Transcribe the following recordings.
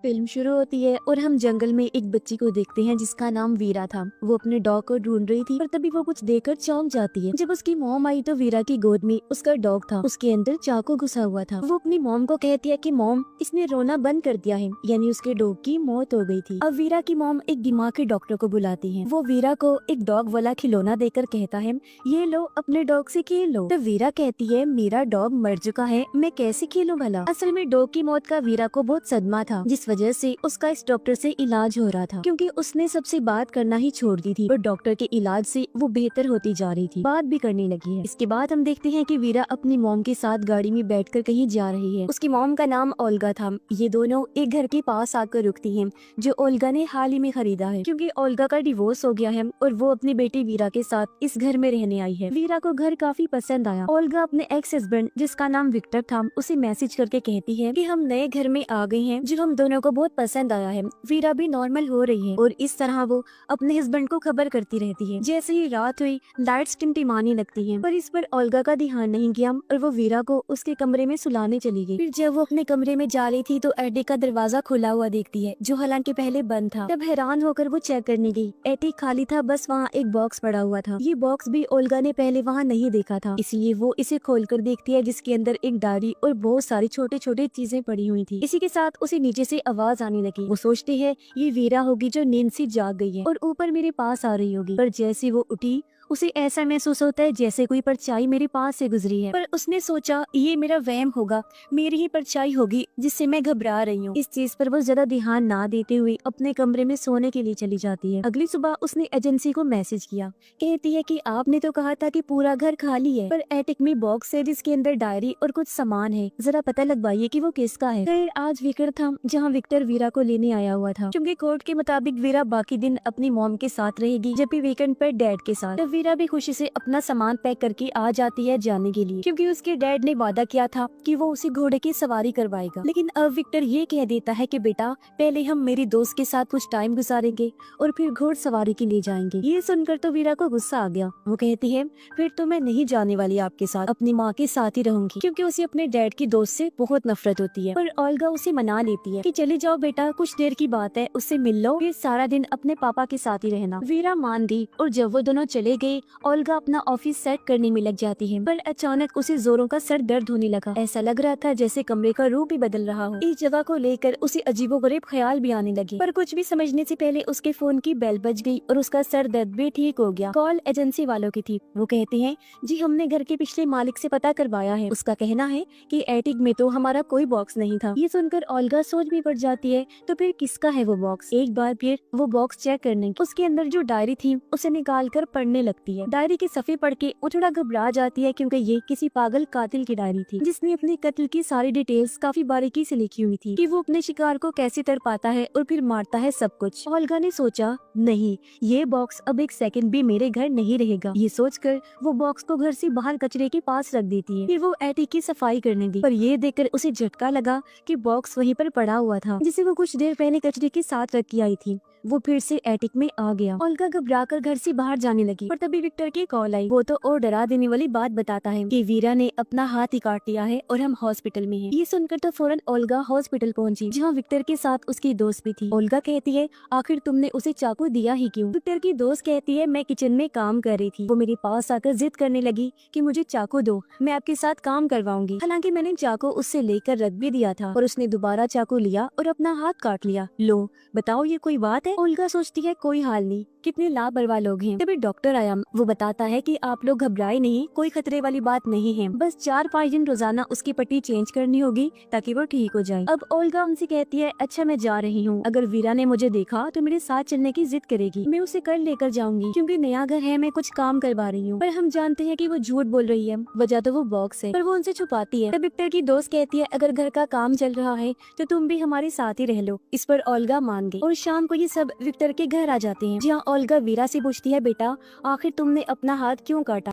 Film शुरू होती है और हम जंगल में एक बच्ची को देखते हैं जिसका नाम वीरा था। वो अपने डॉग को ढूंढ रही थी पर तभी वो कुछ देखकर चौंक जाती है। जब उसकी मॉम आई तो वीरा की गोद में उसका डॉग था, उसके अंदर चाकू घुसा हुआ था। वो अपनी मॉम को कहती है कि मॉम, इसने रोना बंद कर दिया है, यानी उसके डॉग की मौत हो गई थी। अब वीरा की मॉम एक दिमाग के डॉक्टर को बुलाती है। वो वीरा को एक डॉग वाला खिलौना देकर कहता है, ये लो, अपने डॉग से खेल लो। तो वीरा कहती है, मेरा डॉग मर चुका है, मैं कैसे खेलूं भला। असल में डॉग की मौत का वीरा को बहुत सदमा था, जिस वजह से उसका इस डॉक्टर से इलाज हो रहा था, क्योंकि उसने सबसे बात करना ही छोड़ दी थी और डॉक्टर के इलाज से वो बेहतर होती जा रही थी, बात भी करने लगी है। इसके बाद हम देखते हैं कि वीरा अपनी मॉम के साथ गाड़ी में बैठकर कहीं जा रही है। उसकी मॉम का नाम ओल्गा था। ये दोनों एक घर के पास आकर रुकती हैं, जो ओल्गा ने हाल ही में खरीदा है, क्योंकि ओल्गा का डिवोर्स हो गया है और वो अपनी बेटी वीरा के साथ इस घर में रहने आई है। वीरा को घर काफी पसंद आया। ओल्गा अपने एक्स हस्बैंड, जिसका नाम विक्टर था, उसे मैसेज करके कहती है कि हम नए घर में आ गए हैं, जो हम दोनों को बहुत पसंद आया है। वीरा भी नॉर्मल हो रही है और इस तरह वो अपने हस्बैंड को खबर करती रहती है। जैसे ही रात हुई, लाइट्स टिमटिमाने लगती हैं, पर इस पर ओल्गा का ध्यान नहीं गया और वो वीरा को उसके कमरे में सुलाने चली गई। फिर जब वो अपने कमरे में जा रही थी तो एटिक का दरवाजा खुला हुआ देखती है, जो हालांकि पहले बंद था। तब हैरान होकर वो चेक करने गई। एटिक खाली था, बस वहाँ एक बॉक्स पड़ा हुआ था। ये बॉक्स भी ओल्गा ने पहले वहाँ नहीं देखा था, इसलिए वो इसे खोलकर देखती है, जिसके अंदर एक डायरी और बहुत सारी छोटे छोटे चीजें पड़ी हुई थी। इसी के साथ उसे नीचे से आवाज आने लगी। वो सोचती है ये वीरा होगी जो नींद से जाग गई है और ऊपर मेरे पास आ रही होगी, पर जैसे वो उठी उसे ऐसा महसूस होता है जैसे कोई परछाई मेरे पास से गुजरी है। पर उसने सोचा ये मेरा वहम होगा, मेरी ही परछाई होगी जिससे मैं घबरा रही हूँ। इस चीज पर वो ज्यादा ध्यान ना देते हुए अपने कमरे में सोने के लिए चली जाती है। अगली सुबह उसने एजेंसी को मैसेज किया, कहती है कि आपने तो कहा था कि पूरा घर खाली है, पर एटिक में बॉक्स है जिसके अंदर डायरी और कुछ सामान है, जरा पता लगवाइए कि वो किसका है। खैर आज वीकेंड था, जहाँ विक्टर वीरा को लेने आया हुआ था, क्योंकि कोर्ट के मुताबिक वीरा बाकी दिन अपनी मॉम के साथ रहेगी, जबकि वीकेंड पर डैड के साथ। वीरा भी खुशी से अपना सामान पैक करके आ जाती है जाने के लिए, क्योंकि उसके डैड ने वादा किया था कि वो उसे घोड़े की सवारी करवाएगा। लेकिन अब विक्टर ये कह देता है कि बेटा, पहले हम मेरी दोस्त के साथ कुछ टाइम गुजारेंगे और फिर घोड़ सवारी के लिए जाएंगे। ये सुनकर तो वीरा को गुस्सा आ गया। वो कहती है, फिर तो मैं नहीं जाने वाली आपके साथ, अपनी माँ के साथ ही रहूंगी, क्योंकि उसे अपने डैड की दोस्त से बहुत नफरत होती है। पर ओल्गा उसे मना लेती है कि चले जाओ बेटा, कुछ देर की बात है, उससे मिल लो, फिर सारा दिन अपने पापा के साथ ही रहना। वीरा मान दी और जब वो दोनों चले गए, ओल्गा अपना ऑफिस सेट करने में लग जाती है। पर अचानक उसे जोरों का सर दर्द होने लगा। ऐसा लग रहा था जैसे कमरे का रूप ही बदल रहा हो। इस जगह को लेकर उसे अजीबोगरीब ख्याल भी आने लगे, पर कुछ भी समझने से पहले उसके फोन की बेल बज गई और उसका सर दर्द भी ठीक हो गया। कॉल एजेंसी वालों की थी। वो कहते हैं, जी हमने घर के पिछले मालिक से पता करवाया है, उसका कहना है कि एटिक में तो हमारा कोई बॉक्स नहीं था। ये सुनकर ओल्गा सोच में पड़ जाती है, तो फिर किसका है वो बॉक्स। एक बार फिर वो बॉक्स चेक करने, उसके अंदर जो डायरी थी उसे निकाल कर पढ़ने लगती है। डायरी के सफ़े पढ़ के वो थोड़ा घबरा जाती है, क्योंकि ये किसी पागल कातिल की डायरी थी, जिसने अपने कत्ल की सारी डिटेल्स काफी बारीकी से लिखी हुई थी, कि वो अपने शिकार को कैसे तर पाता है और फिर मारता है सब कुछ। ओल्गा ने सोचा, नहीं, ये बॉक्स अब एक सेकंड भी मेरे घर नहीं रहेगा। ये सोचकर वो बॉक्स को घर से बाहर कचरे के पास रख देती है। फिर वो एटिक की सफाई करने दी, पर ये देखकर उसे झटका लगा कि बॉक्स वहीं पर पड़ा हुआ था, जिसे वो कुछ देर पहले कचरे के साथ रख के आई थी। वो फिर से एटिक में आ गया। ओल्गा घबराकर घर से बाहर जाने लगी, पर तभी विक्टर की कॉल आई। वो तो और डरा देने वाली बात बताता है कि वीरा ने अपना हाथ ही काट लिया है और हम हॉस्पिटल में हैं। ये सुनकर तो फौरन ओल्गा हॉस्पिटल पहुंची, जहां विक्टर के साथ उसकी दोस्त भी थी। ओल्गा कहती है, आखिर तुमने उसे चाकू दिया ही क्यों? विक्टर की दोस्त कहती है, मैं किचन में काम कर रही थी, वो मेरे पास आकर जिद करने लगी कि मुझे चाकू दो, मैं आपके साथ काम करवाऊंगी। हालांकि मैंने चाकू उससे लेकर रख भी दिया था, और उसने दोबारा चाकू लिया और अपना हाथ काट लिया। लो बताओ, ये कोई बात है? ओल्गा सोचती है, कोई हाल नहीं, कितने लापरवाह लोग हैं। तभी डॉक्टर आया। वो बताता है कि आप लोग घबराए नहीं, कोई खतरे वाली बात नहीं है, बस 4-5 दिन रोजाना उसकी पट्टी चेंज करनी होगी ताकि वो ठीक हो जाए। अब ओल्गा उनसे कहती है, अच्छा मैं जा रही हूँ, अगर वीरा ने मुझे देखा तो मेरे साथ चलने की जिद करेगी, मैं उसे कल लेकर जाऊंगी, क्योंकि नया घर है, मैं कुछ काम करवा रही हूँ। पर हम जानते हैं कि वो झूठ बोल रही है, वजह तो वो बॉक्स है, पर वो उनसे छुपाती है। तब विक्टर की दोस्त कहती है, अगर घर का काम चल रहा है तो तुम भी हमारे साथ ही रह लो। इस पर ओल्गा मान गई और शाम को ये सब विक्टर के घर आ जाते हैं, जहाँ ओल्गा वीरा से पूछती है, बेटा आखिर तुमने अपना हाथ क्यों काटा?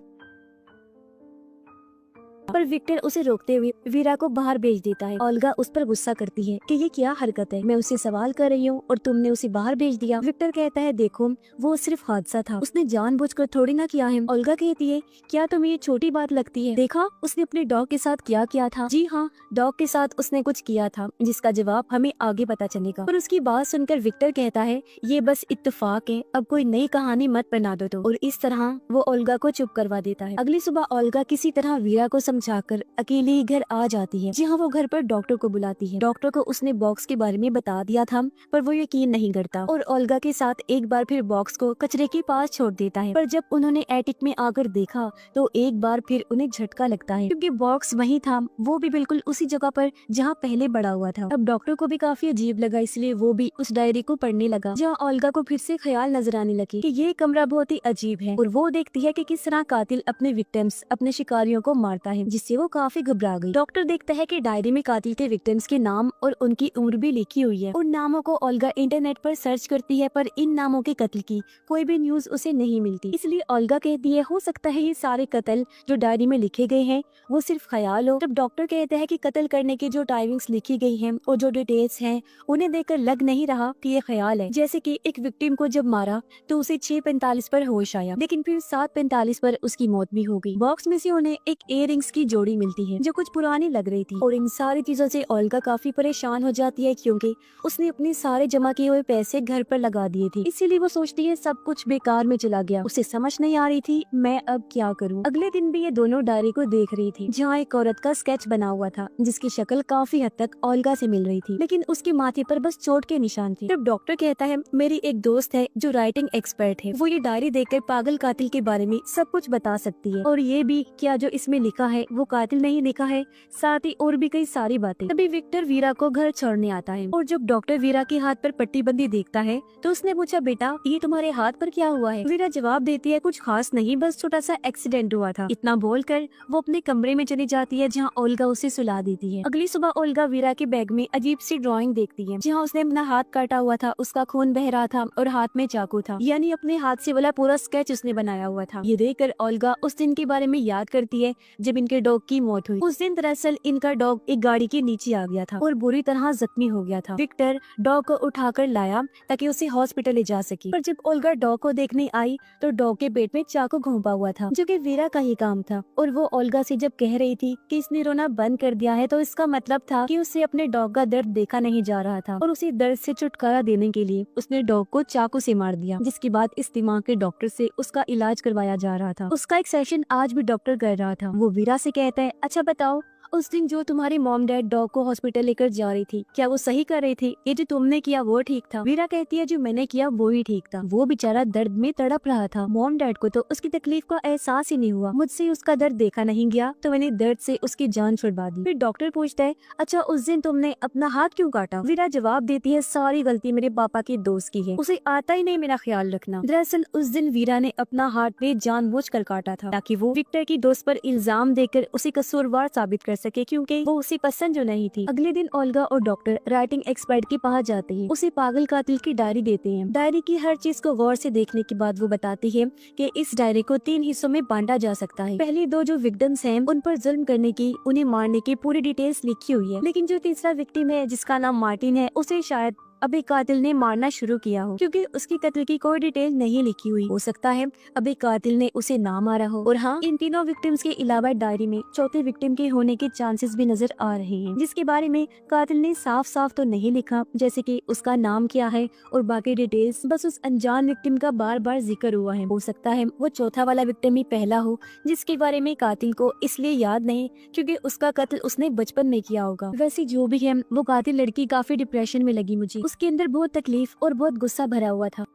पर विक्टर उसे रोकते हुए वीरा को बाहर भेज देता है। ओल्गा उस पर गुस्सा करती है कि ये क्या हरकत है, मैं उससे सवाल कर रही हूँ और तुमने उसे बाहर भेज दिया। विक्टर कहता है देखो वो सिर्फ हादसा था, उसने जानबूझकर थोड़ी ना किया है। ओल्गा कहती है क्या तुम्हें ये छोटी बात लगती है, देखा उसने अपने डॉग के साथ क्या किया था। जी हाँ, डॉग के साथ उसने कुछ किया था जिसका जवाब हमें आगे पता चलेगा। पर उसकी बात सुनकर विक्टर कहता है ये बस इत्तेफाक है, अब कोई नई कहानी मत बना दो। और इस तरह वो ओल्गा को चुप करवा देता है। अगली सुबह ओल्गा किसी तरह वीरा को समझाकर अकेले ही घर आ जाती है, जहाँ वो घर पर डॉक्टर को बुलाती है। डॉक्टर को उसने बॉक्स के बारे में बता दिया था पर वो यकीन नहीं करता और ओल्गा के साथ एक बार फिर बॉक्स को कचरे के पास छोड़ देता है। पर जब उन्होंने एटिक में आकर देखा तो एक बार फिर उन्हें झटका लगता है, क्योंकि बॉक्स वही था, वो भी बिल्कुल उसी जगह पर जहाँ पहले पड़ा हुआ था। अब डॉक्टर को भी काफी अजीब लगा, इसलिए वो भी उस डायरी को पढ़ने लगा, जहाँ ओल्गा को फिर से ख्याल नजर आने लगे कि ये कमरा बहुत ही अजीब है। और वो देखती है कि किस तरह कातिल अपने विक्टिम्स, अपने शिकारियों को मारता है, जिससे वो काफी घबरा गई। डॉक्टर देखता है कि डायरी में कातिल के विक्टिम्स के नाम और उनकी उम्र भी लिखी हुई है। उन नामों को ओल्गा इंटरनेट पर सर्च करती है, पर इन नामों के कत्ल की कोई भी न्यूज उसे नहीं मिलती। इसलिए ओल्गा कहती है हो सकता है ये सारे कत्ल जो डायरी में लिखे गए हैं वो सिर्फ ख्याल हो। तब डॉक्टर कहते हैं कि कत्ल करने की जो टाइमिंग्स लिखी गई हैं और जो डिटेल्स हैं उन्हें देखकर लग नहीं रहा कि ये ख्याल है। जैसे कि एक विक्टिम को जब मारा तो उसे 6:45 पर होश आया, लेकिन फिर 7:45 पर उसकी मौत भी हो गई। बॉक्स में से उन्हें एक इयररिंग्स की जोड़ी मिलती है जो कुछ पुरानी लग रही थी। और इन सारी चीजों से ओल्गा काफी परेशान हो जाती है, क्योंकि उसने अपने सारे जमा किए हुए पैसे घर पर लगा दिए थे। इसीलिए वो सोचती है सब कुछ बेकार में चला गया। उसे समझ नहीं आ रही थी मैं अब क्या करूं। अगले दिन भी ये दोनों डायरी को देख रही थी, जहाँ एक औरत का स्केच बना हुआ था जिसकी शक्ल काफी हद तक ओल्गा से मिल रही थी, लेकिन उसके माथे पर बस चोट के निशान थे। तब डॉक्टर कहता है मेरी एक दोस्त है जो राइटिंग एक्सपर्ट है, वो ये डायरी देखकर पागल कातिल के बारे में सब कुछ बता सकती है, और ये भी क्या जो इसमें लिखा है वो कातिल नहीं लिखा है, साथ ही और भी कई सारी बातें। तभी विक्टर वीरा को घर छोड़ने आता है, और जब डॉक्टर वीरा के हाथ पर पट्टीबंदी देखता है तो उसने पूछा बेटा ये तुम्हारे हाथ पर क्या हुआ है। वीरा जवाब देती है कुछ खास नहीं, बस छोटा सा एक्सीडेंट हुआ था। इतना बोलकर वो अपने कमरे में चली जाती है, जहाँ ओल्गा उसे सुला देती है। अगली सुबह ओल्गा वीरा के बैग में अजीब सी ड्राइंग देखती है, जहाँ उसने अपना हाथ काटा हुआ था, उसका खून बह रहा था और हाथ में चाकू था, यानी अपने हाथ से वाला पूरा स्केच उसने बनाया हुआ था। ये देखकर ओल्गा उस दिन के बारे में याद करती है जब इनके डॉग की मौत हुई। उस दिन दरअसल इनका डॉग एक गाड़ी के नीचे आ गया था और बुरी तरह जख्मी हो गया था। विक्टर डॉग को उठाकर लाया ताकि उसे हॉस्पिटल ले जा सके, पर जब ओल्गा डॉग को देखने आई तो डॉग के पेट में चाकू घोंपा हुआ था, जो कि वीरा का ही काम था। और वो ओल्गा से जब कह रही थी कि इसने रोना बंद कर दिया है, तो इसका मतलब था कि उसे अपने डॉग का दर्द देखा नहीं जा रहा था, और उसे दर्द से छुटकारा देने के लिए उसने डॉग को चाकू से मार दिया, जिसके बाद इस दिमाग के डॉक्टर से उसका इलाज करवाया जा रहा था। उसका एक सेशन आज भी डॉक्टर कर रहा था। वो वीरा से कहता है अच्छा बताओ उस दिन जो तुम्हारी मॉम डैड डॉग को हॉस्पिटल लेकर जा रही थी, क्या वो सही कर रही थी? ये जो तुमने किया वो ठीक था? वीरा कहती है जो मैंने किया वो ही ठीक था, वो बेचारा दर्द में तड़प रहा था। मॉम डैड को तो उसकी तकलीफ का एहसास ही नहीं हुआ, मुझसे उसका दर्द देखा नहीं गया तो मैंने दर्द से उसकी जान छुड़वा दी। फिर डॉक्टर पूछता है अच्छा उस दिन तुमने अपना हाथ क्यों काटा? वीरा जवाब देती है सारी गलती मेरे पापा के दोस्त की है, उसे आता ही नहीं मेरा ख्याल रखना। दरअसल उस दिन वीरा ने अपना हाथ जानबूझकर काटा था ताकि वो विक्टर की दोस्त पर इल्जाम देकर उसे कसूरवार साबित कर सके, क्योंकि वो उसे पसंद जो नहीं थी। अगले दिन ओल्गा और डॉक्टर राइटिंग एक्सपर्ट के पास जाते हैं, उसे पागल कातिल की डायरी देते हैं। डायरी की हर चीज को गौर से देखने के बाद वो बताती है कि इस डायरी को 3 हिस्सों में बांटा जा सकता है। पहली 2 जो विक्टिम्स हैं उन पर जुल्म करने की, उन्हें मारने की पूरी डिटेल्स लिखी हुई है, लेकिन जो तीसरा विक्टिम है जिसका नाम मार्टिन है, उसे शायद अब एक कातिल ने मारना शुरू किया हो, क्योंकि उसकी कत्ल की कोई डिटेल नहीं लिखी हुई। हो सकता है अब एक कातिल ने उसे ना मारा हो। और हाँ, इन तीनों विक्टिम्स के अलावा डायरी में चौथे विक्टिम के होने के चांसेस भी नजर आ रहे हैं, जिसके बारे में कातिल ने साफ साफ तो नहीं लिखा, जैसे कि उसका नाम क्या है और बाकी डिटेल्स बस उस अनजान विक्टिम का बार बार जिक्र हुआ है। हो सकता है वो चौथा वाला विक्टिम ही पहला हो, जिसके बारे में कातिल को इसलिए याद नहीं क्योंकि उसका कत्ल उसने बचपन में किया होगा। वैसे जो भी है वो कातिल लड़की काफी डिप्रेशन में लगी मुझे, उसके अंदर बहुत तकलीफ और बहुत गुस्सा भरा हुआ था।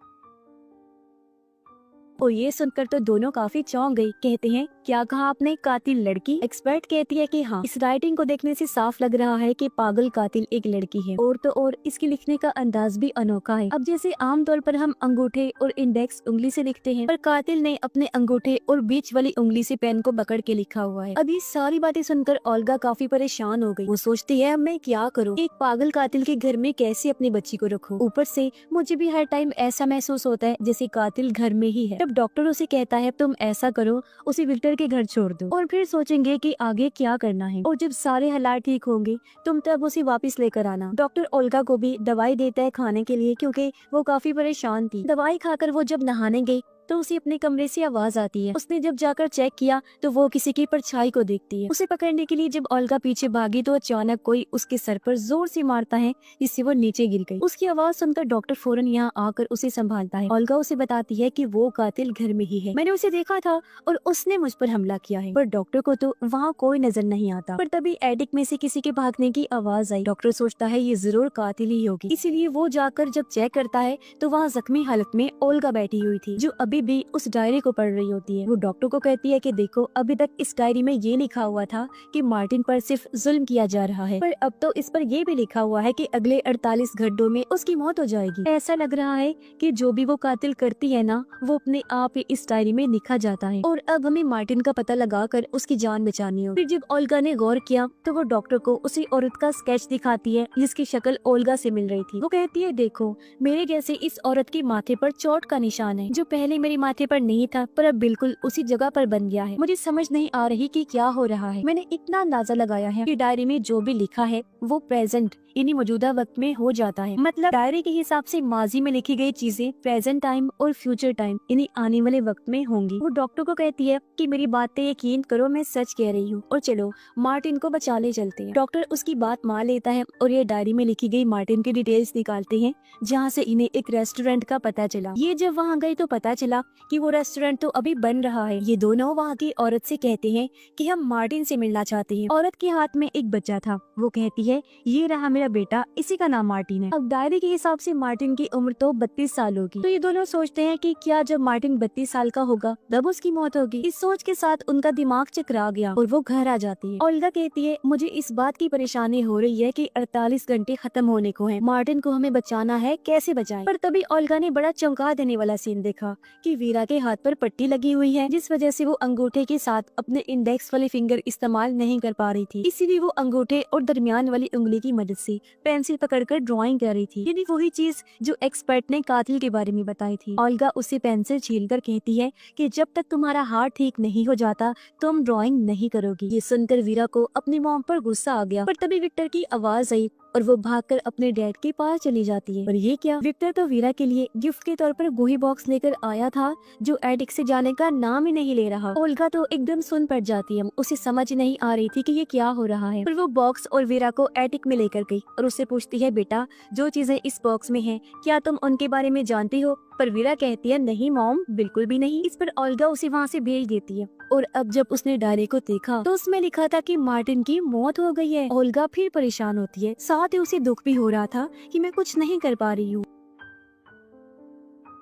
और ये सुनकर तो दोनों काफी चौंक गई। कहते हैं क्या कहा आपने, कातिल लड़की? एक्सपर्ट कहती है कि हाँ, इस राइटिंग को देखने से साफ लग रहा है कि पागल कातिल एक लड़की है, और तो और इसके लिखने का अंदाज भी अनोखा है। अब जैसे आमतौर पर हम अंगूठे और इंडेक्स उंगली से लिखते हैं, पर कातिल ने अपने अंगूठे और बीच वाली उंगली से पेन को पकड़ के लिखा हुआ है। अब ये सारी बातें सुनकर ओल्गा काफी परेशान हो गई। वो सोचती है अब मैं क्या करूँ, एक पागल कातिल के घर में कैसे अपनी बच्ची को रखूँ? ऊपर से मुझे भी हर टाइम ऐसा महसूस होता है जैसे कातिल घर में ही है। जब डॉक्टर उसे कहता है तुम ऐसा करो, उसे विक्टर के घर छोड़ दो और फिर सोचेंगे कि आगे क्या करना है, और जब सारे हालात ठीक होंगे तुम तब उसे वापस लेकर आना। डॉक्टर ओल्गा को भी दवाई देता है खाने के लिए, क्योंकि वो काफी परेशान थी। दवाई खाकर वो जब नहाने गई तो उसे अपने कमरे से आवाज आती है। उसने जब जाकर चेक किया तो वो किसी की परछाई को देखती है। उसे पकड़ने के लिए जब ओल्गा पीछे भागी तो अचानक कोई उसके सर पर जोर से मारता है, जिससे वो नीचे गिर गई। उसकी आवाज सुनकर डॉक्टर फौरन यहाँ आकर उसे संभालता है। ओल्गा उसे बताती है कि वो कातिल घर में ही है, मैंने उसे देखा था और उसने मुझ पर हमला किया है। पर डॉक्टर को तो वहाँ कोई नजर नहीं आता। पर तभी एटिक में से किसी के भागने की आवाज आई। डॉक्टर सोचता है ये जरूर कातिल ही होगी, इसीलिए वो जाकर जब चेक करता है तो वहाँ जख्मी हालत में ओल्गा बैठी हुई थी, जो अभी भी उस डायरी को पढ़ रही होती है। वो डॉक्टर को कहती है कि देखो, अभी तक इस डायरी में ये लिखा हुआ था कि मार्टिन पर सिर्फ जुल्म किया जा रहा है, पर अब तो इस पर ये भी लिखा हुआ है कि अगले 48 घंटों में उसकी मौत हो जाएगी। ऐसा लग रहा है कि जो भी वो कातिल करती है ना, वो अपने आप ही इस डायरी में लिखा जाता है, और अब हमें मार्टिन का पता लगाकर उसकी जान बचानी हो। फिर जब ओल्गा ने गौर किया तो वो डॉक्टर को उसी औरत का स्केच दिखाती है जिसकी शक्ल ओल्गा से मिल रही थी। वो कहती है देखो, मेरे जैसे इस औरत के माथे पर चोट का निशान है, जो पहले मेरे माथे पर नहीं था पर अब बिल्कुल उसी जगह पर बन गया है। मुझे समझ नहीं आ रही कि क्या हो रहा है। मैंने इतना अंदाजा लगाया है कि डायरी में जो भी लिखा है वो प्रेजेंट यानी मौजूदा वक्त में हो जाता है। मतलब डायरी के हिसाब से माजी में लिखी गई चीजें प्रेजेंट टाइम और फ्यूचर टाइम यानी आने वाले वक्त में होंगी। वो डॉक्टर को कहती है कि मेरी बातें यकीन करो, मैं सच कह रही हूँ, और चलो मार्टिन को बचा ले चलते हैं। डॉक्टर उसकी बात मान लेता है और ये डायरी में लिखी गई मार्टिन की डिटेल्स निकालते हैं, जहाँ से इन्हें एक रेस्टोरेंट का पता चला। ये जब वहाँ गए तो पता चला कि वो रेस्टोरेंट तो अभी बन रहा है। ये दोनों वहाँ की औरत से कहते हैं कि हम मार्टिन से मिलना चाहते हैं। औरत के हाथ में एक बच्चा था। वो कहती है ये रहा मेरा बेटा, इसी का नाम मार्टिन है। अब डायरी के हिसाब से मार्टिन की उम्र तो 32 साल होगी। तो ये दोनों सोचते हैं कि क्या जब मार्टिन 32 साल का होगा तब उसकी मौत होगी। इस सोच के साथ उनका दिमाग चकरा गया और वो घर आ जाती है। ओल्गा कहती है मुझे इस बात की परेशानी हो रही है कि 48 घंटे खत्म होने को हैं। मार्टिन को हमें बचाना है, कैसे बचाएं? पर तभी ओल्गा ने बड़ा चौंका देने वाला सीन देखा कि वीरा के हाथ पर पट्टी लगी हुई है, जिस वजह से वो अंगूठे के साथ अपने इंडेक्स वाले फिंगर इस्तेमाल नहीं कर पा रही थी। इसीलिए वो अंगूठे और दरमियान वाली उंगली की मदद से पेंसिल पकड़कर ड्राइंग कर रही थी, यानी वही चीज जो एक्सपर्ट ने कातिल के बारे में बताई थी। ओल्गा उसे पेंसिल छीलकर कहती है कि जब तक तुम्हारा हाथ ठीक नहीं हो जाता तुम ड्राइंग नहीं करोगी। ये सुनकर वीरा को अपनी मॉम पर गुस्सा आ गया। पर तभी विक्टर की आवाज आई और वो भागकर अपने डैड के पास चली जाती है। और ये क्या, विक्टर तो वीरा के लिए गिफ्ट के तौर पर गोही बॉक्स लेकर आया था, जो एटिक से जाने का नाम ही नहीं ले रहा। ओल्गा तो एकदम सुन पड़ जाती है। उसे समझ नहीं आ रही थी कि ये क्या हो रहा है। फिर वो बॉक्स और वीरा को एटिक में लेकर गई और उससे पूछती है बेटा, जो चीजें इस बॉक्स में हैं, क्या तुम उनके बारे में जानती हो? पर वीरा कहती है नहीं मॉम, बिल्कुल भी नहीं। इस पर ओल्गा उसे वहाँ से भेज देती है। और अब जब उसने डायरी को देखा तो उसमें लिखा था कि मार्टिन की मौत हो गई है। ओल्गा फिर परेशान होती है, साथ ही उसे दुख भी हो रहा था कि मैं कुछ नहीं कर पा रही हूँ।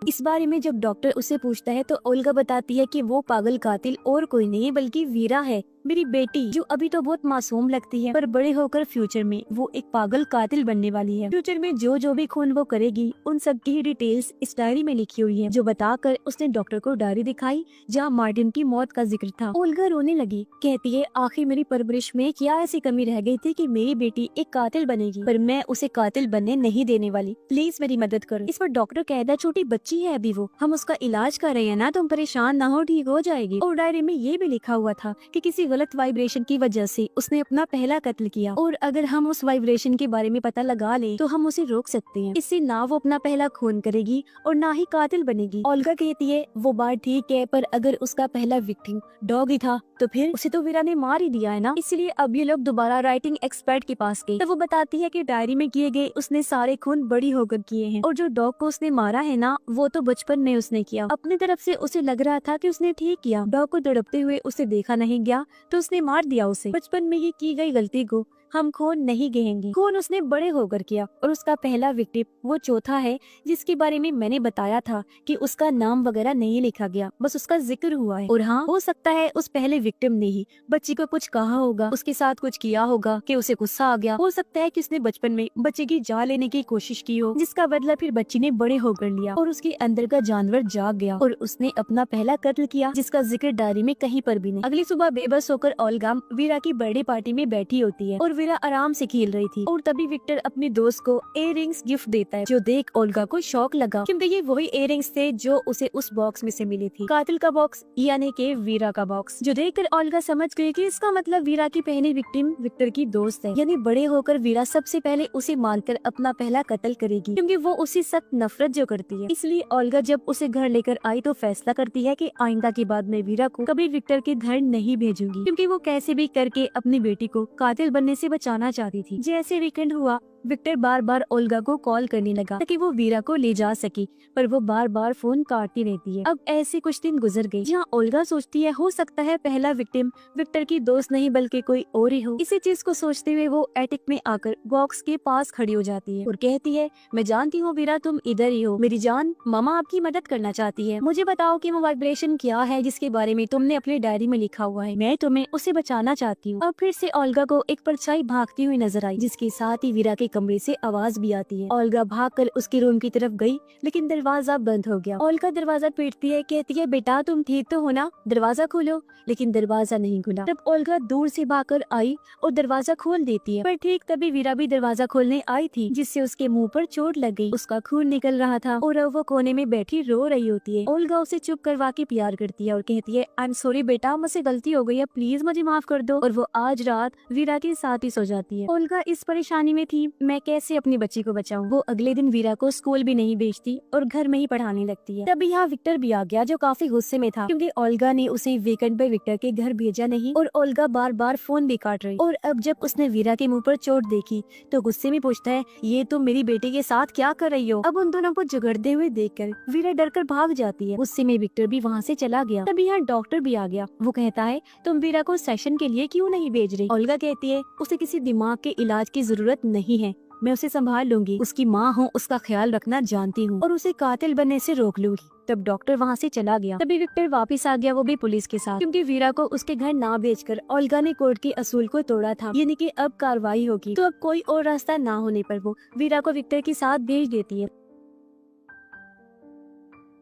इस बारे में जब डॉक्टर उसे पूछता है तो ओल्गा बताती है कि वो पागल कातिल और कोई नहीं बल्कि वीरा है, मेरी बेटी, जो अभी तो बहुत मासूम लगती है पर बड़े होकर फ्यूचर में वो एक पागल कातिल बनने वाली है। फ्यूचर में जो जो भी खून वो करेगी उन सब की डिटेल्स इस डायरी में लिखी हुई है, जो बताकर उसने डॉक्टर को डायरी दिखाई जहाँ मार्टिन की मौत का जिक्र था। ओल्गा रोने लगी, कहती है आखिर मेरी परवरिश में क्या ऐसी कमी रह गई थी कि मेरी बेटी एक कातिल बनेगी, पर मैं उसे कातिल बनने नहीं देने वाली, प्लीज मेरी मदद करो। इस पर डॉक्टर कहता है छोटी बच्ची है अभी वो, हम उसका इलाज कर रहे हैं ना, तुम परेशान ना हो, ठीक हो जाएगी। और डायरी में ये भी लिखा हुआ था कि किसी गलत वाइब्रेशन की वजह से उसने अपना पहला कत्ल किया, और अगर हम उस वाइब्रेशन के बारे में पता लगा ले तो हम उसे रोक सकते हैं। इससे ना वो अपना पहला खून करेगी और ना ही कातिल बनेगी। ओल्गा कहती है वो बात ठीक है, पर अगर उसका पहला विक्टिम डॉग ही था तो फिर उसे तो वीरा ने मार ही दिया है ना। इसलिए अब ये लोग दोबारा राइटिंग एक्सपर्ट के पास गए, तो वो बताती है कि डायरी में किए गए उसने सारे खून बड़ी होकर किए हैं, और जो डॉग को उसने मारा है ना, वो तो बचपन में उसने किया। अपनी तरफ से उसे लग रहा था कि उसने ठीक किया, डॉग को तड़पते हुए उसे देखा नहीं गया तो उसने मार दिया उसे। बचपन में ये की गई गलती को हम खून नहीं कहेंगे, खून उसने बड़े होकर किया। और उसका पहला विक्टिम वो चौथा है जिसके बारे में मैंने बताया था कि उसका नाम वगैरह नहीं लिखा गया, बस उसका जिक्र हुआ है। और हाँ, हो सकता है उस पहले विक्टिम ने ही बच्ची को कुछ कहा होगा, उसके साथ कुछ किया होगा कि उसे गुस्सा आ गया। हो सकता है कि उसने बचपन में बच्चे की जान लेने की कोशिश की हो, जिसका बदला फिर बच्ची ने बड़े होकर लिया और उसके अंदर का जानवर जाग गया और उसने अपना पहला कत्ल किया, जिसका जिक्र डायरी में कहीं पर भी नहीं। अगली सुबह बेबस होकर ओल्गा वीरा की बर्थडे पार्टी में बैठी होती है और वीरा आराम से खेल रही थी और तभी विक्टर अपने दोस्त को इयररिंग्स गिफ्ट देता है, जो देख ओल्गा को शौक लगा क्योंकि ये वही इयररिंग्स थे जो उसे उस बॉक्स में से मिली थी, कातिल का बॉक्स यानी कि वीरा का बॉक्स, जो देखकर ओल्गा समझ गई कि इसका मतलब वीरा की पहली विक्टिम विक्टर की दोस्त है, यानी बड़े होकर वीरा सबसे पहले उसे मारकर अपना पहला कत्ल करेगी क्योंकि वो उसी सख्त नफरत जो करती है। इसलिए ओल्गा जब उसे घर लेकर आई तो फैसला करती है कि आइंदा के बाद मैं वीरा को कभी विक्टर के घर नहीं भेजूंगी, क्योंकि वो कैसे भी करके अपनी बेटी को कातिल बनने से बचाना चाहती थी। जैसे वीकेंड हुआ, विक्टर बार बार ओल्गा को कॉल करने लगा ताकि वो वीरा को ले जा सके, पर वो बार बार फोन काटती रहती है। अब ऐसे कुछ दिन गुजर गए जहाँ ओल्गा सोचती है हो सकता है पहला विक्टिम विक्टर की दोस्त नहीं बल्कि कोई और ही हो। इसी चीज को सोचते हुए वो एटिक में आकर बॉक्स के पास खड़ी हो जाती है और कहती है, मैं जानती हूँ वीरा तुम इधर ही हो, मेरी जान मामा आपकी मदद करना चाहती है, मुझे बताओ कि वो वाइब्रेशन क्या है जिसके बारे में तुमने अपनी डायरी में लिखा हुआ है, मैं तुम्हें उसे बचाना चाहती हूँ। अब फिर से ओल्गा को एक परछाई भागती हुई नजर आई, जिसके साथ ही वीरा के कमरे से आवाज भी आती है। ओल्गा भागकर उसके रूम की तरफ गई, लेकिन दरवाजा बंद हो गया। ओल्गा दरवाजा पीटती है, कहती है, बेटा तुम ठीक तो हो ना, दरवाजा खोलो, लेकिन दरवाजा नहीं खुला। तब ओल्गा दूर से भागकर आई और दरवाजा खोल देती है, पर ठीक तभी वीरा भी दरवाजा खोलने आई थी, जिससे उसके मुंह पर चोट लग गई, उसका खून निकल रहा था और अब वो कोने में बैठी रो रही होती है। ओल्गा उसे चुप करवा के प्यार करती है और कहती है, आई एम सॉरी बेटा, मुझसे गलती हो गई है, प्लीज मुझे माफ कर दो। और वो आज रात वीरा के साथ ही सो जाती है। ओल्गा इस परेशानी में थी, मैं कैसे अपनी बच्ची को बचाऊं। वो अगले दिन वीरा को स्कूल भी नहीं भेजती और घर में ही पढ़ाने लगती है। तभी यहाँ विक्टर भी आ गया, जो काफी गुस्से में था क्योंकि ओल्गा ने उसे वीकेंड पर विक्टर के घर भेजा नहीं और ओल्गा बार बार फोन भी काट रही। और अब जब उसने वीरा के मुंह पर चोट देखी तो गुस्से में पूछता है, ये तुम मेरी बेटी के साथ क्या कर रही हो। अब उन दोनों को झगड़ते हुए देखकर वीरा डरकर भाग जाती है। गुस्से में विक्टर भी वहाँ से चला गया। तभी यहाँ डॉक्टर भी आ गया। वो कहता है, तुम वीरा को सेशन के लिए क्यों नहीं भेज रही। ओल्गा कहती है, उसे किसी दिमाग के इलाज की जरूरत नहीं है, मैं उसे संभाल लूंगी, उसकी माँ हूँ, उसका ख्याल रखना जानती हूँ और उसे कातिल बनने से रोक लूंगी। तब डॉक्टर वहाँ से चला गया। तभी विक्टर वापस आ गया, वो भी पुलिस के साथ, क्योंकि वीरा को उसके घर ना भेजकर ओल्गा ने कोर्ट के असूल को तोड़ा था, यानी कि अब कार्रवाई होगी। तो अब कोई और रास्ता ना होने पर वो वीरा को विक्टर के साथ भेज देती है।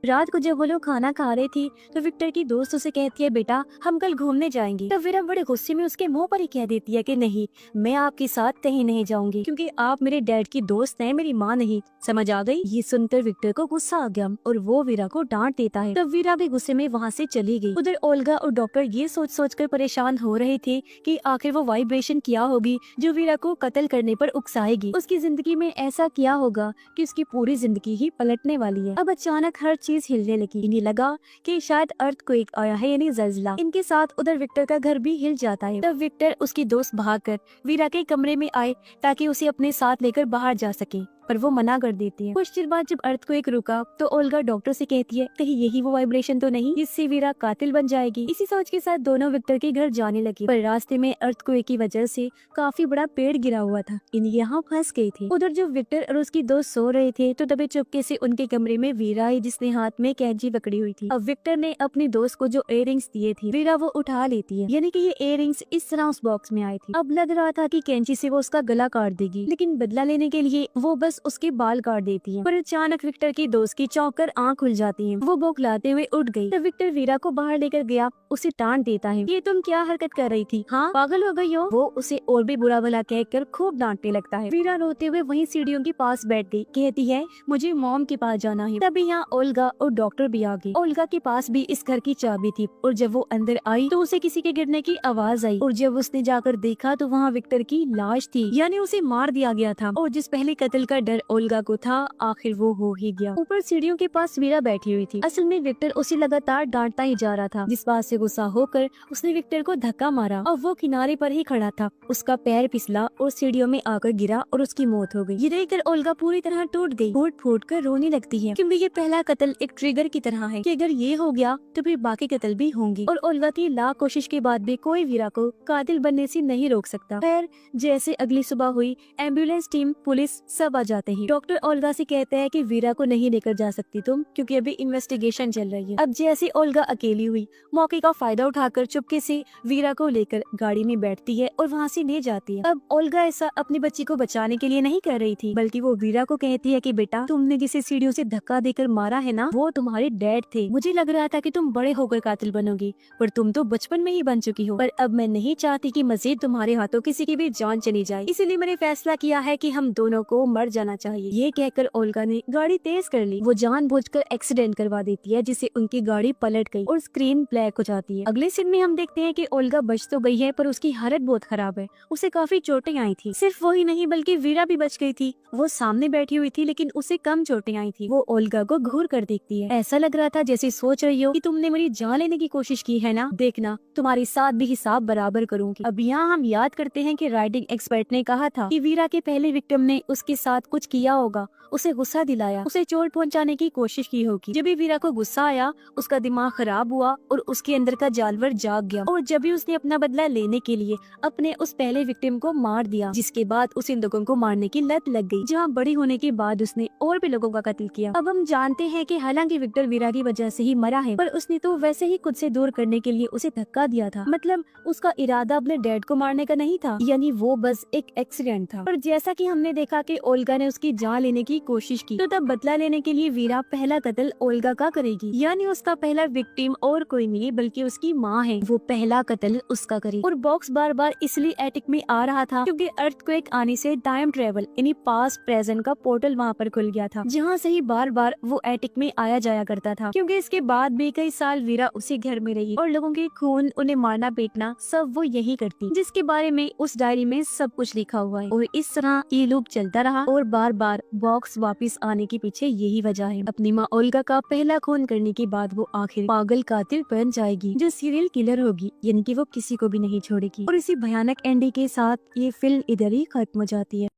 रात को जब वो लोग खाना खा रहे थी तो विक्टर की दोस्त उसे कहती है, बेटा हम कल घूमने जाएंगे। तब वीरा बड़े गुस्से में उसके मुंह पर ही कह देती है कि नहीं, मैं आपके साथ कहीं नहीं जाऊंगी, क्योंकि आप मेरे डैड की दोस्त हैं, मेरी माँ नहीं। समझ आ गई। ये सुनकर विक्टर को गुस्सा आ गया और वो वीरा को डांट देता है। तब वीरा भी गुस्से में वहाँ से चली गई। उधर ओल्गा और डॉक्टर ये सोच सोच कर परेशान हो रहे थे कि आखिर वो वाइब्रेशन क्या होगी जो वीरा को कत्ल करने पर उकसाएगी। उसकी जिंदगी में ऐसा क्या होगा कि उसकी पूरी जिंदगी ही पलटने वाली है। अब अचानक हर चीज हिलने लगी। इन्हें लगा कि शायद अर्थक्वेक आया है, यानी ज़ल्ज़ला। इनके साथ उधर विक्टर का घर भी हिल जाता है। तब विक्टर उसकी दोस्त भागकर वीरा के कमरे में आए ताकि उसे अपने साथ लेकर बाहर जा सके, पर वो मना कर देती है। कुछ देर बाद जब अर्थक्वेक रुका तो ओल्गा डॉक्टर से कहती है, कहीं यही वो वाइब्रेशन तो नहीं जिससे वीरा कातिल बन जाएगी। इसी सोच के साथ दोनों विक्टर के घर जाने लगे, पर रास्ते में अर्थक्वेक की वजह से काफी बड़ा पेड़ गिरा हुआ था। इन यहाँ फंस गए थे। उधर जब विक्टर और उसकी दोस्त सो रहे थे तो तभी चुपके से उनके कमरे में वीरा आई, जिसने हाथ में कैंची पकड़ी हुई थी। अब विक्टर ने अपनी दोस्त को जो इयररिंग्स दिए थे वीरा वो उठा लेती है, यानी कि ये इयररिंग्स इस तरह उस बॉक्स में आई थी। अब लग रहा था कि कैंची से वो उसका गला काट देगी, लेकिन बदला लेने के लिए वो बस उसके बाल काट देती है। पर अचानक विक्टर की दोस्त की चौंक कर आँख खुल जाती है। वो बौखलाते हुए उठ गई। तब विक्टर वीरा को बाहर लेकर गया, उसे डांट देता है, ये तुम क्या हरकत कर रही थी, हाँ पागल हो गई हो। वो उसे और भी बुरा भला कहकर खूब डांटने लगता है। वीरा रोते हुए वहीं सीढ़ियों के पास बैठ गई, कहती है मुझे मॉम के पास जाना है। तभी यहाँ ओल्गा और डॉक्टर भी आ गए। ओल्गा के पास भी इस घर की चाबी थी और जब वो अंदर आई तो उसे किसी के गिरने की आवाज आई और जब उसने जाकर देखा तो वहाँ विक्टर की लाश थी, यानी उसे मार दिया गया था। और जिस पहले कत्ल का डर ओल्गा को था आखिर वो हो ही गया। ऊपर सीढ़ियों के पास वीरा बैठी हुई थी। असल में विक्टर उसे लगातार डांटता ही जा रहा था, जिस बात से गुस्सा होकर उसने विक्टर को धक्का मारा और वो किनारे पर ही खड़ा था। उसका पैर फिसला और सीढ़ियों में आकर गिरा और उसकी मौत हो गई। ये देखकर ओल्गा पूरी तरह टूट गई, फूट फूट कर रोने लगती है, क्योंकि ये पहला कत्ल एक ट्रिगर की तरह है कि अगर ये हो गया तो फिर बाकी कत्ल भी होंगे। और ओल्गा की लाख कोशिश के बाद भी कोई वीरा को कातिल बनने से नहीं रोक सकता। खैर जैसे अगली सुबह हुई, एम्बुलेंस टीम, पुलिस सब आ जाती जाते हैं। डॉक्टर ओल्गा से कहते हैं कि वीरा को नहीं लेकर जा सकती तुम, क्योंकि अभी इन्वेस्टिगेशन चल रही है। अब जैसे ओल्गा अकेली हुई, मौके का फायदा उठाकर चुपके से वीरा को लेकर गाड़ी में बैठती है और वहाँ से ले जाती है। अब ओल्गा ऐसा अपनी बच्ची को बचाने के लिए नहीं कर रही थी, बल्कि वो वीरा को कहती है कि बेटा, तुमने जिसे सीढ़ियों से धक्का देकर मारा है ना, वो तुम्हारे डैड थे। मुझे लग रहा था कि तुम बड़े होकर कातिल बनोगी, पर तुम तो बचपन में ही बन चुकी हो। पर अब मैं नहीं चाहती कि मजीद तुम्हारे हाथों किसी की भी जान चली जाए, इसीलिए मैंने फैसला किया है कि हम दोनों को मर जाना चाहिए। ये कहकर ओल्गा ने गाड़ी तेज कर ली। वो जानबूझकर एक्सीडेंट करवा देती है, जिससे उनकी गाड़ी पलट गई और स्क्रीन ब्लैक हो जाती है। अगले सीन में हम देखते हैं कि ओल्गा बच तो गई है, पर उसकी हालत बहुत खराब है। उसे काफी चोटें आई थी। सिर्फ वही नहीं बल्कि वीरा भी बच गई थी। वो सामने बैठी हुई थी, लेकिन उसे कम चोटें आई थी। वो ओल्गा को घूर कर देखती है। ऐसा लग रहा था जैसे सोच रही हो कि तुमने मेरी जान लेने की कोशिश की है ना, देखना तुम्हारे साथ भी हिसाब बराबर करूंगी। अब यहाँ हम याद करते हैं कि राइटिंग एक्सपर्ट ने कहा था कि वीरा के पहले विक्टिम ने उसके साथ कुछ किया होगा, उसे गुस्सा दिलाया, उसे चोट पहुंचाने की कोशिश की होगी। जब भी वीरा को गुस्सा आया, उसका दिमाग खराब हुआ और उसके अंदर का जानवर जाग गया, और जब भी उसने अपना बदला लेने के लिए अपने उस पहले विक्टिम को मार दिया, जिसके बाद उसे इन लोगों को मारने की लत लग गई, जहाँ बड़ी होने के बाद उसने और भी लोगों का कत्ल किया। अब हम जानते हैं कि हालांकि विक्टर वीरा की वजह से ही मरा है, पर उसने तो वैसे ही खुद से दूर करने के लिए उसे धक्का दिया था। मतलब उसका इरादा अपने डैड को मारने का नहीं था, यानी वो बस एक एक्सीडेंट था। पर जैसा कि हमने देखा कि ओल्गा ने उसकी जान लेने की कोशिश की, तो तब बदला लेने के लिए वीरा पहला कत्ल ओल्गा का करेगी, यानी उसका पहला विक्टिम और कोई नहीं बल्कि उसकी माँ है। वो पहला कत्ल उसका करेगी। और बॉक्स बार बार इसलिए एटिक में आ रहा था क्योंकि अर्थक्वेक आने से टाइम ट्रेवल यानी पास्ट प्रेजेंट का पोर्टल वहाँ पर खुल गया था, जहाँ से ही बार बार वो एटिक में आया जाया करता था। क्योंकि इसके बाद भी कई साल वीरा उसी घर में रही और लोगों के खून, उन्हें मारना पीटना सब वो यही करती, जिसके बारे में उस डायरी में सब कुछ लिखा हुआ है। और इस तरह ये लूप चलता रहा और बार बार बॉक्स वापस आने के पीछे यही वजह है। अपनी माँ ओल्गा का पहला खून करने के बाद वो आखिर पागल कातिल बन जाएगी, जो सीरियल किलर होगी, यानी कि वो किसी को भी नहीं छोड़ेगी। और इसी भयानक एंडिंग के साथ ये फिल्म इधर ही खत्म हो जाती है।